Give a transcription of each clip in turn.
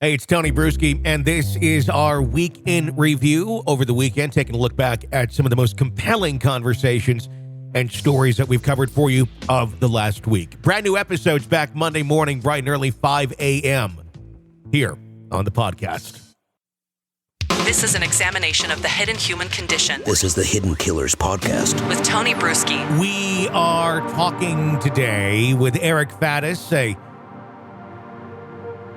Hey, it's Tony Brueski, and this is our week in review over the weekend, taking a look back at some of the most compelling conversations and stories that we've covered for you of the last week. Brand new episodes back Monday morning, bright and early, 5 a.m. here on the podcast. This is an examination of the hidden human condition. This is the Hidden Killers podcast With Tony Brueski. We are talking today with Eric Faddis, a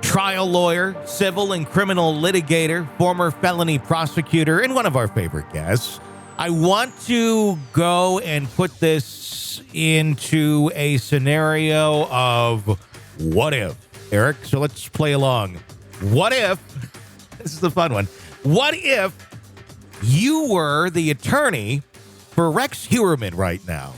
trial lawyer, civil and criminal litigator, former felony prosecutor, and one of our favorite guests. I want to go and put this into a scenario of what if, Eric. So let's play along. What if, this is a fun one, what if you were the attorney for Rex Heuermann right now?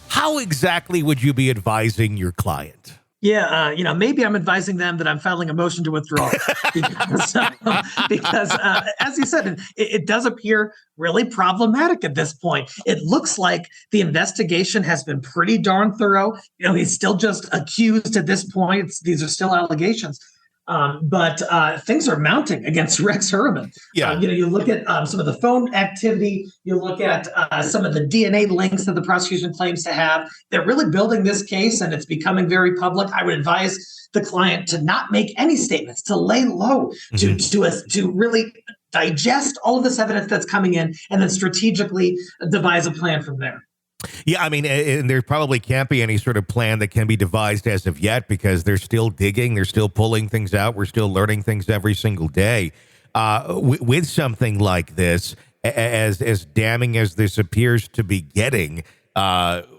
How exactly would you be advising your client? Yeah, maybe I'm advising them that I'm filing a motion to withdraw because as you said, it does appear really problematic at this point. It looks like the investigation has been pretty darn thorough. He's still just accused at this point. These are still allegations. But things are mounting against Rex Heuermann. Yeah. You look at some of the phone activity. You look at some of the DNA links that the prosecution claims to have. They're really building this case, and it's becoming very public. I would advise the client to not make any statements, to lay low, to really digest all of this evidence that's coming in, and then strategically devise a plan from there. Yeah, I mean, and there probably can't be any sort of plan that can be devised as of yet because they're still digging, they're still pulling things out, we're still learning things every single day. With something like this, as damning as this appears to be getting,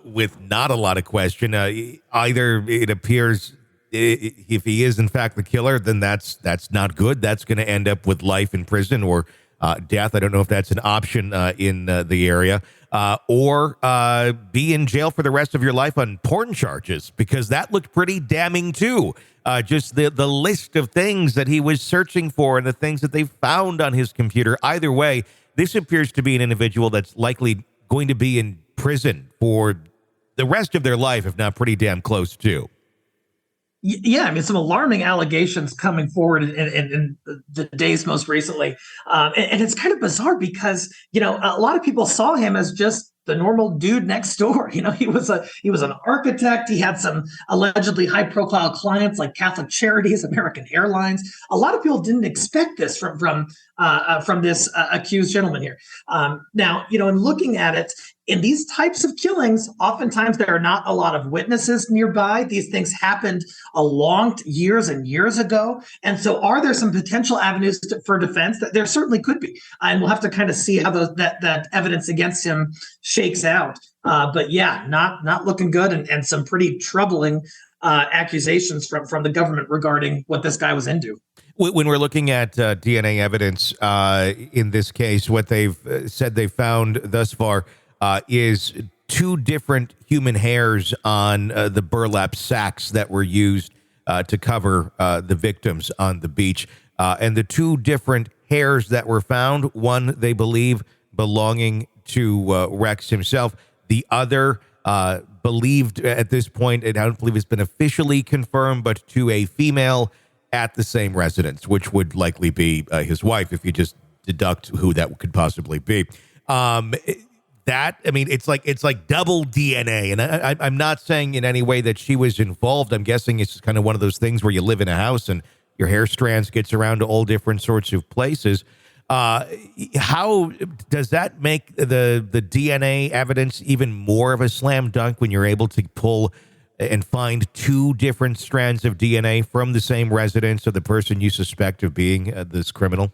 with not a lot of question, either it appears if he is in fact the killer, then that's not good. That's going to end up with life in prison or death. I don't know if that's an option in the area. Or be in jail for the rest of your life on porn charges, because that looked pretty damning too. Just the list of things that he was searching for and the things that they found on his computer. Either way, this appears to be an individual that's likely going to be in prison for the rest of their life, if not pretty damn close to. Yeah, I mean, some alarming allegations coming forward in the days most recently. And it's kind of bizarre because, a lot of people saw him as just the normal dude next door. He was an architect. He had some allegedly high profile clients like Catholic Charities, American Airlines. A lot of people didn't expect this from this accused gentleman here. Now, in looking at it, in these types of killings, oftentimes there are not a lot of witnesses nearby. These things happened years and years ago. And so are there some potential avenues for defense? There certainly could be. And we'll have to kind of see how that evidence against him shakes out. But yeah, not looking good, and some pretty troubling accusations from the government regarding what this guy was into. When we're looking at DNA evidence in this case, what they've said they found thus far is two different human hairs on the burlap sacks that were used to cover the victims on the beach. And the two different hairs that were found, one they believe belonging to Rex himself, the other believed at this point, I don't believe it's been officially confirmed, but to a female at the same residence, which would likely be his wife if you just deduct who that could possibly be. It's like double DNA. And I'm not saying in any way that she was involved. I'm guessing it's kind of one of those things where you live in a house and your hair strands gets around to all different sorts of places. How does that make the DNA evidence even more of a slam dunk when you're able to pull and find two different strands of DNA from the same residence of the person you suspect of being this criminal?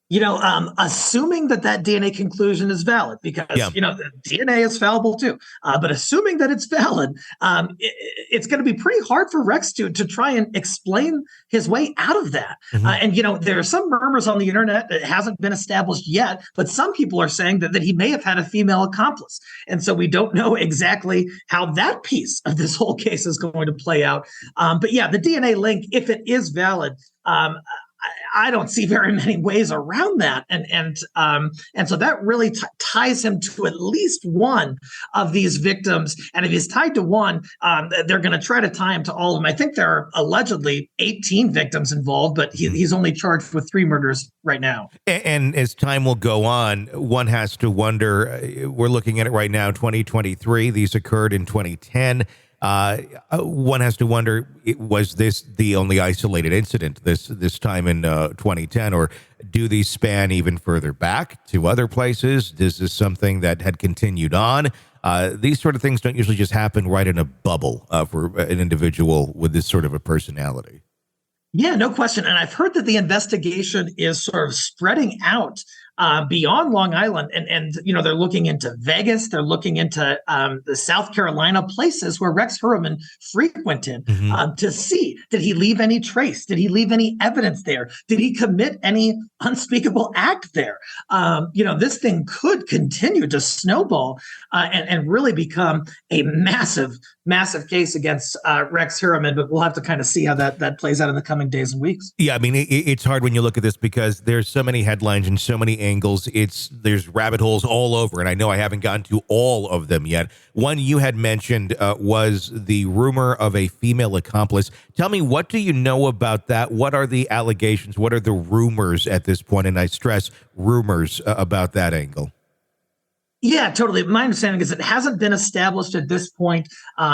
Assuming that DNA conclusion is valid, because, the DNA is fallible too. But assuming that it's valid, it's going to be pretty hard for Rex to try and explain his way out of that. Mm-hmm. And there are some murmurs on the internet that hasn't been established yet, but some people are saying that he may have had a female accomplice. And so we don't know exactly how that piece of this whole case is going to play out. But yeah, the DNA link, if it is valid, I don't see very many ways around that, and so that really ties him to at least one of these victims. And if he's tied to one, they're going to try to tie him to all of them. I think there are allegedly 18 victims involved, but he's only charged with 3 murders right now. And as time will go on, one has to wonder. We're looking at it right now, 2023. These occurred in 2010. One has to wonder, was this the only isolated incident this time in 2010, or do these span even further back to other places? Is this something that had continued on? These sort of things don't usually just happen right in a bubble for an individual with this sort of a personality. Yeah, no question. And I've heard that the investigation is sort of spreading out beyond Long Island, and they're looking into Vegas, they're looking into the South Carolina, places where Rex Heuermann frequented to see, did he leave any trace? Did he leave any evidence there? Did he commit any unspeakable act there? This thing could continue to snowball and really become a massive case against Rex Heuermann, but we'll have to kind of see how that plays out in the coming days and weeks. Yeah, I mean, it's hard when you look at this because there's so many headlines and so many angles. There's rabbit holes all over, and I know I haven't gotten to all of them yet. One you had mentioned was the rumor of a female accomplice. Tell me, what do you know about that? What are the allegations? What are the rumors at this point? And I stress rumors about that angle. Yeah, totally. My understanding is it hasn't been established at this point.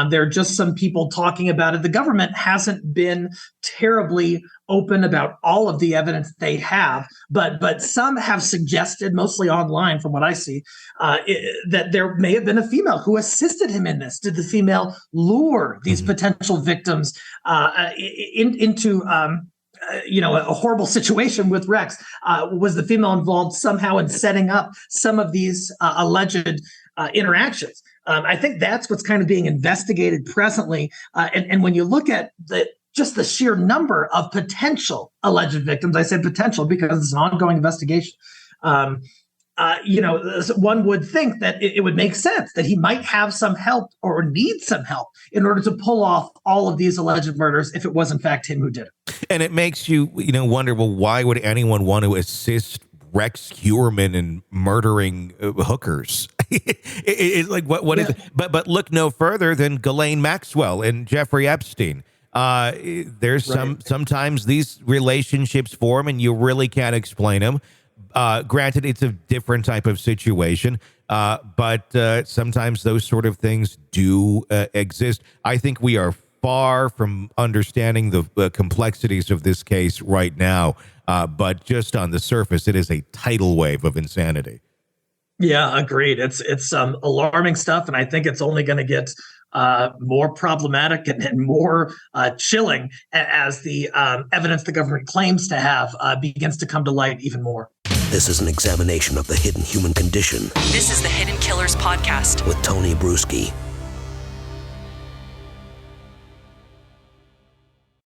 There are just some people talking about it. The government hasn't been terribly open about all of the evidence they have, but some have suggested, mostly online from what I see, that there may have been a female who assisted him in this. Did the female lure these potential victims into a horrible situation with Rex? Was the female involved somehow in setting up some of these alleged interactions? I think that's what's kind of being investigated presently. And when you look at just the sheer number of potential alleged victims, I said potential because it's an ongoing investigation. One would think that it would make sense that he might have some help or need some help in order to pull off all of these alleged murders if it was in fact him who did it. And it makes you, wonder, well, why would anyone want to assist Rex Heuermann in murdering hookers? It's like, what is it? But look no further than Ghislaine Maxwell and Jeffrey Epstein. There's sometimes these relationships form and you really can't explain them. Granted, it's a different type of situation, but sometimes those sort of things do exist. I think we are far from understanding the complexities of this case right now, but just on the surface, it is a tidal wave of insanity. Yeah, agreed. It's alarming stuff, and I think it's only going to get more problematic and more chilling as the evidence the government claims to have begins to come to light even more. This is an examination of the hidden human condition This is the Hidden Killers Podcast with Tony Brueski.